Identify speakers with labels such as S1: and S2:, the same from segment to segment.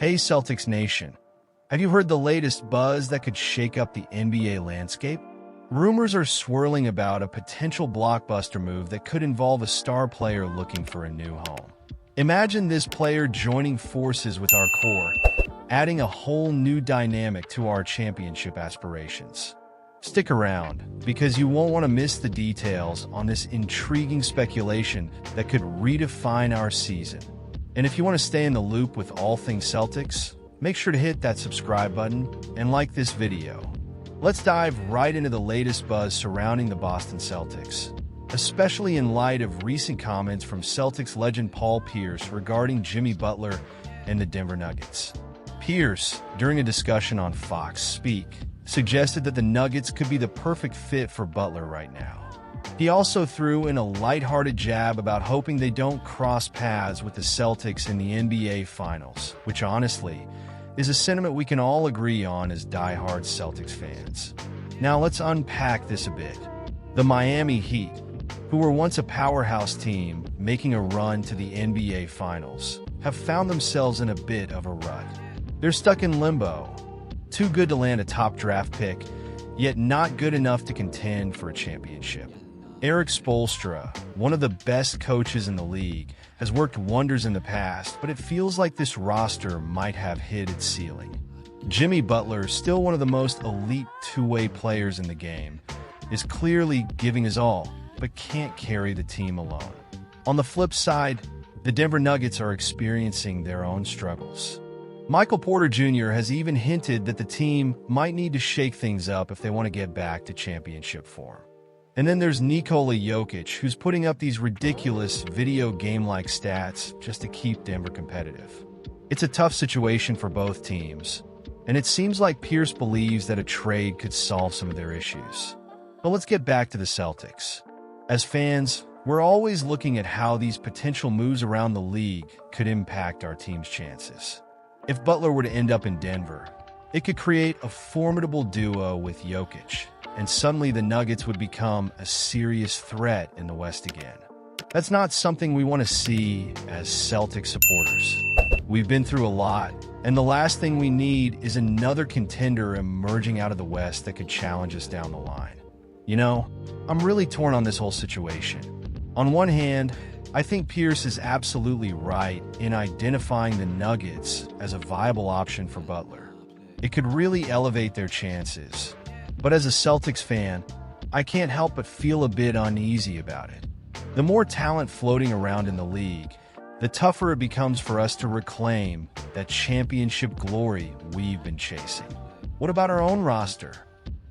S1: Hey Celtics Nation, have you heard the latest buzz that could shake up the NBA landscape? Rumors are swirling about a potential blockbuster move that could involve a star player looking for a new home. Imagine this player joining forces with our core, adding a whole new dynamic to our championship aspirations. Stick around, because you won't want to miss the details on this intriguing speculation that could redefine our season. And if you want to stay in the loop with all things Celtics, make sure to hit that subscribe button and like this video. Let's dive right into the latest buzz surrounding the Boston Celtics, especially in light of recent comments from Celtics legend Paul Pierce regarding Jimmy Butler and the Denver Nuggets. Pierce, during a discussion on Fox Speak, suggested that the Nuggets could be the perfect fit for Butler right now. He also threw in a lighthearted jab about hoping they don't cross paths with the Celtics in the NBA Finals, which honestly is a sentiment we can all agree on as die-hard Celtics fans. Now let's unpack this a bit. The Miami Heat, who were once a powerhouse team making a run to the NBA Finals, have found themselves in a bit of a rut. They're stuck in limbo, too good to land a top draft pick, yet not good enough to contend for a championship. Erik Spoelstra, one of the best coaches in the league, has worked wonders in the past, but it feels like this roster might have hit its ceiling. Jimmy Butler, still one of the most elite two-way players in the game, is clearly giving his all, but can't carry the team alone. On the flip side, the Denver Nuggets are experiencing their own struggles. Michael Porter Jr. has even hinted that the team might need to shake things up if they want to get back to championship form. And then there's Nikola Jokic, who's putting up these ridiculous video game-like stats just to keep Denver competitive. It's a tough situation for both teams, and it seems like Pierce believes that a trade could solve some of their issues. But let's get back to the Celtics. As fans, we're always looking at how these potential moves around the league could impact our team's chances. If Butler were to end up in Denver, it could create a formidable duo with Jokic, and suddenly the Nuggets would become a serious threat in the West again. That's not something we want to see as Celtics supporters. We've been through a lot, and the last thing we need is another contender emerging out of the West that could challenge us down the line. You know, I'm really torn on this whole situation. On one hand, I think Pierce is absolutely right in identifying the Nuggets as a viable option for Butler. It could really elevate their chances. But as a Celtics fan, I can't help but feel a bit uneasy about it. The more talent floating around in the league, the tougher it becomes for us to reclaim that championship glory we've been chasing. What about our own roster?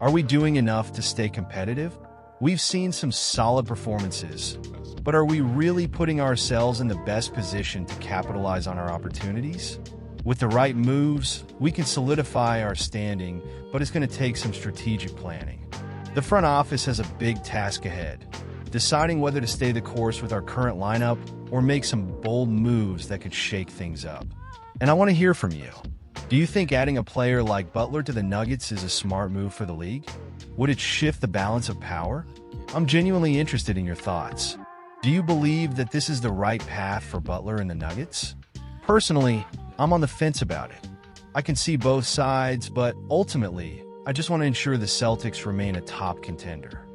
S1: Are we doing enough to stay competitive? We've seen some solid performances, but are we really putting ourselves in the best position to capitalize on our opportunities? With the right moves, we can solidify our standing, but it's going to take some strategic planning. The front office has a big task ahead, deciding whether to stay the course with our current lineup or make some bold moves that could shake things up. And I want to hear from you. Do you think adding a player like Butler to the Nuggets is a smart move for the league? Would it shift the balance of power? I'm genuinely interested in your thoughts. Do you believe that this is the right path for Butler and the Nuggets? Personally, I'm on the fence about it. I can see both sides, but ultimately, I just want to ensure the Celtics remain a top contender.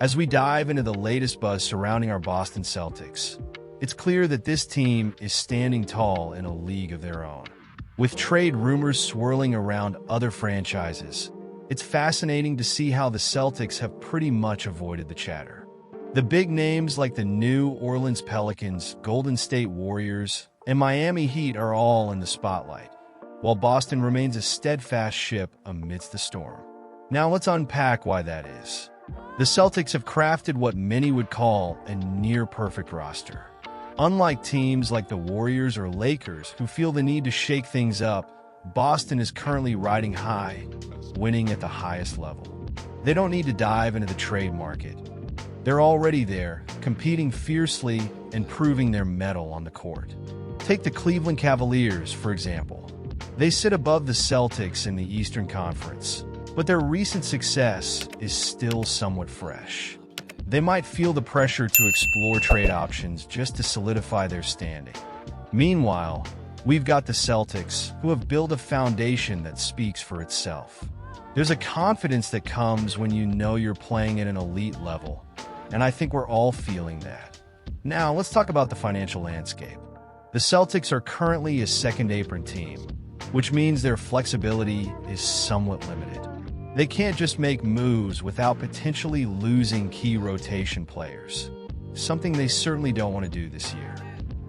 S1: As we dive into the latest buzz surrounding our Boston Celtics, it's clear that this team is standing tall in a league of their own. With trade rumors swirling around other franchises, it's fascinating to see how the Celtics have pretty much avoided the chatter. The big names like the New Orleans Pelicans, Golden State Warriors, and Miami Heat are all in the spotlight, while Boston remains a steadfast ship amidst the storm. Now let's unpack why that is. The Celtics have crafted what many would call a near-perfect roster. Unlike teams like the Warriors or Lakers who feel the need to shake things up, Boston is currently riding high, winning at the highest level. They don't need to dive into the trade market. They're already there, competing fiercely and proving their mettle on the court. Take the Cleveland Cavaliers, for example. They sit above the Celtics in the Eastern Conference, but their recent success is still somewhat fresh. They might feel the pressure to explore trade options just to solidify their standing. Meanwhile, we've got the Celtics, who have built a foundation that speaks for itself. There's a confidence that comes when you know you're playing at an elite level, and I think we're all feeling that. Now, let's talk about the financial landscape. The Celtics are currently a second-apron team, which means their flexibility is somewhat limited. They can't just make moves without potentially losing key rotation players, something they certainly don't want to do this year.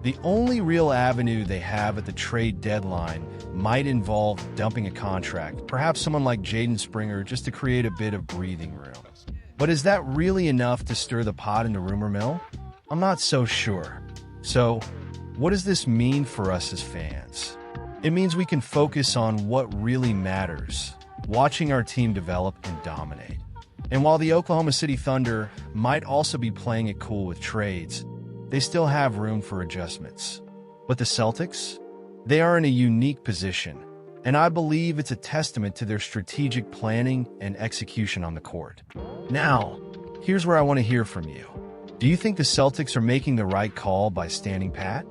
S1: The only real avenue they have at the trade deadline might involve dumping a contract, perhaps someone like Jaden Springer, just to create a bit of breathing room. But is that really enough to stir the pot in the rumor mill? I'm not so sure. So, what does this mean for us as fans? It means we can focus on what really matters, watching our team develop and dominate. And while the Oklahoma City Thunder might also be playing it cool with trades, they still have room for adjustments. But the Celtics? They are in a unique position, and I believe it's a testament to their strategic planning and execution on the court. Now, here's where I want to hear from you. Do you think the Celtics are making the right call by standing pat?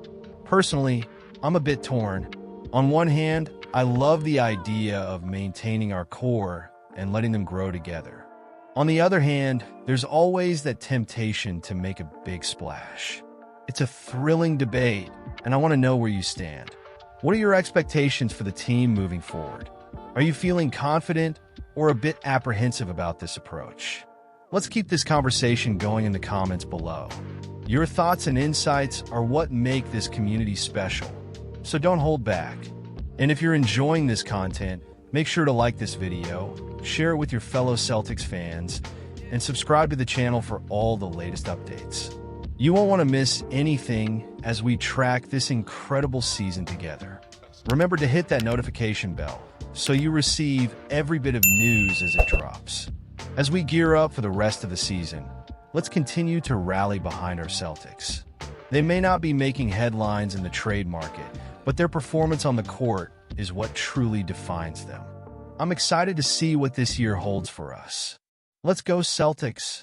S1: Personally, I'm a bit torn. On one hand, I love the idea of maintaining our core and letting them grow together. On the other hand, there's always that temptation to make a big splash. It's a thrilling debate, and I want to know where you stand. What are your expectations for the team moving forward? Are you feeling confident or a bit apprehensive about this approach? Let's keep this conversation going in the comments below. Your thoughts and insights are what make this community special, so don't hold back. And if you're enjoying this content, make sure to like this video, share it with your fellow Celtics fans, and subscribe to the channel for all the latest updates. You won't want to miss anything as we track this incredible season together. Remember to hit that notification bell so you receive every bit of news as it drops. As we gear up for the rest of the season, let's continue to rally behind our Celtics. They may not be making headlines in the trade market, but their performance on the court is what truly defines them. I'm excited to see what this year holds for us. Let's go, Celtics!